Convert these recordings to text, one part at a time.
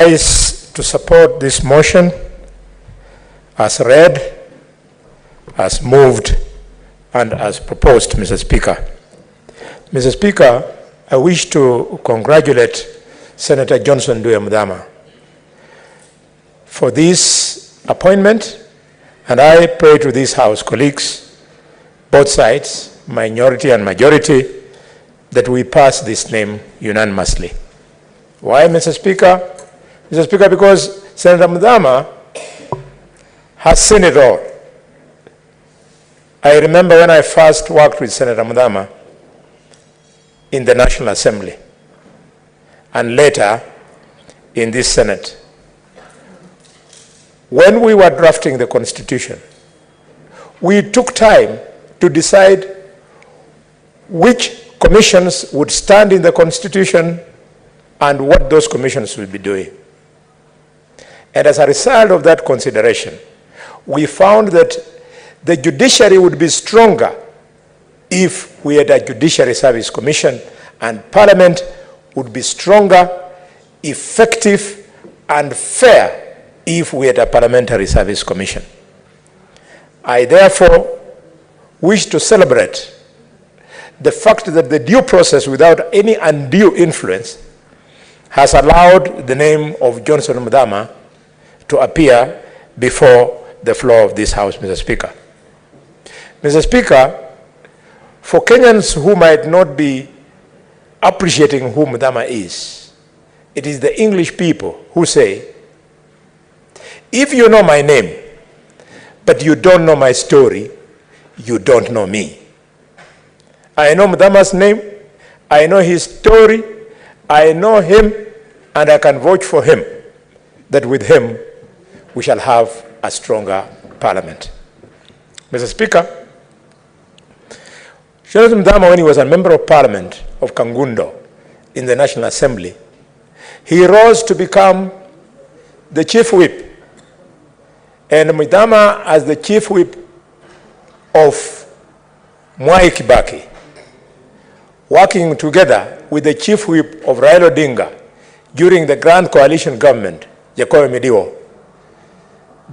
Is to support this motion as read, as moved, and as proposed, Mr. Speaker. Mr. Speaker, I wish to congratulate Senator Johnson Nduya Mudhama for this appointment, and I pray to this House colleagues, both sides, minority and majority, that we pass this name unanimously. Why, Mr. Speaker? Mr. Speaker, because Senator Mudhama has seen it all. I remember when I first worked with Senator Mudhama in the National Assembly and later in this Senate. When we were drafting the Constitution, we took time to decide which commissions would stand in the Constitution and what those commissions will be doing. And as a result of that consideration, we found that the judiciary would be stronger if we had a Judiciary Service Commission, and Parliament would be stronger, effective, and fair if we had a Parliamentary Service Commission. I therefore wish to celebrate the fact that the due process without any undue influence has allowed the name of Johnson Mudhama to appear before the floor of this House, Mr. Speaker. Mr. Speaker, for Kenyans who might not be appreciating who Mudhama is, it is the English people who say, if you know my name, but you don't know my story, you don't know me. I know Mudhama's name, I know his story, I know him, and I can vouch for him that with him we shall have a stronger Parliament. Mr. Speaker, Jonathan Mudhama, when he was a member of Parliament of Kangundo in the National Assembly, he rose to become the Chief Whip. And Mudhama, as the Chief Whip of Mwai Kibaki, working together with the Chief Whip of Raila Odinga during the Grand Coalition government, Jacob Midiwo,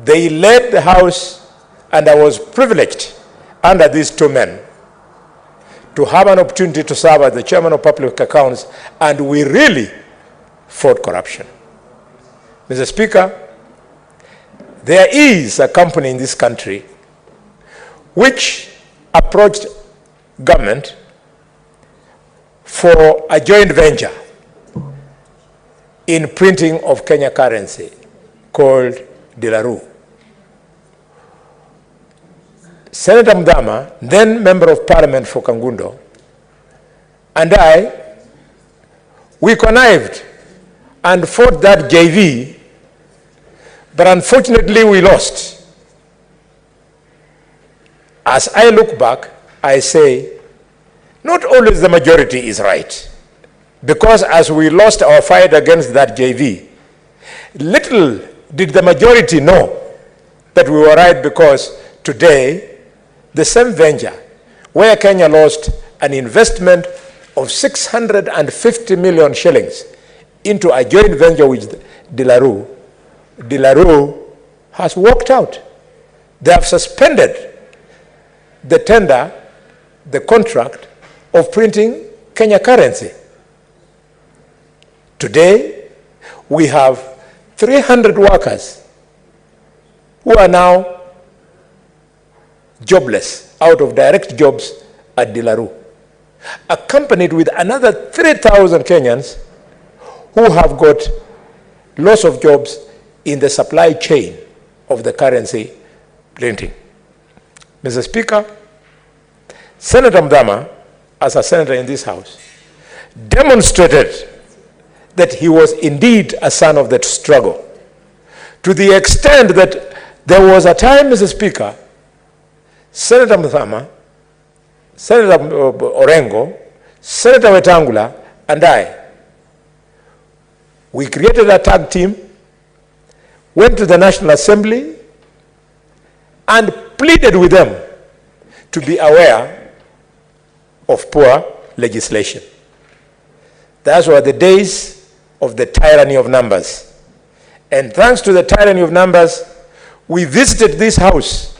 they led the House, and I was privileged under these two men to have an opportunity to serve as the Chairman of Public Accounts, and we really fought corruption. Mr. Speaker, there is a company in this country which approached government for a joint venture in printing of Kenya currency called Dilaru. Senator Mudhama, then Member of Parliament for Kangundo, and we connived and fought that JV, but unfortunately we lost. As I look back, I say, not always the majority is right, because as we lost our fight against that JV, little did the majority know that we were right, because today, the same venture where Kenya lost an investment of 650 million shillings into a joint venture with Dilaru, Dilaru has walked out. They have suspended the tender, the contract of printing Kenya currency. Today, we have 300 workers who are now jobless out of direct jobs at Dilaru, accompanied with another 3,000 Kenyans who have got loss of jobs in the supply chain of the currency printing. Mr. Speaker, Senator Mudhama, as a senator in this House, demonstrated that he was indeed a son of that struggle, to the extent that there was a time, Mr. Speaker, Senator Mudhama, Senator Orengo, Senator Wetangula, and we created a tag team, went to the National Assembly, and pleaded with them to be aware of poor legislation. Those were the days of the tyranny of numbers. And thanks to the tyranny of numbers, we visited this house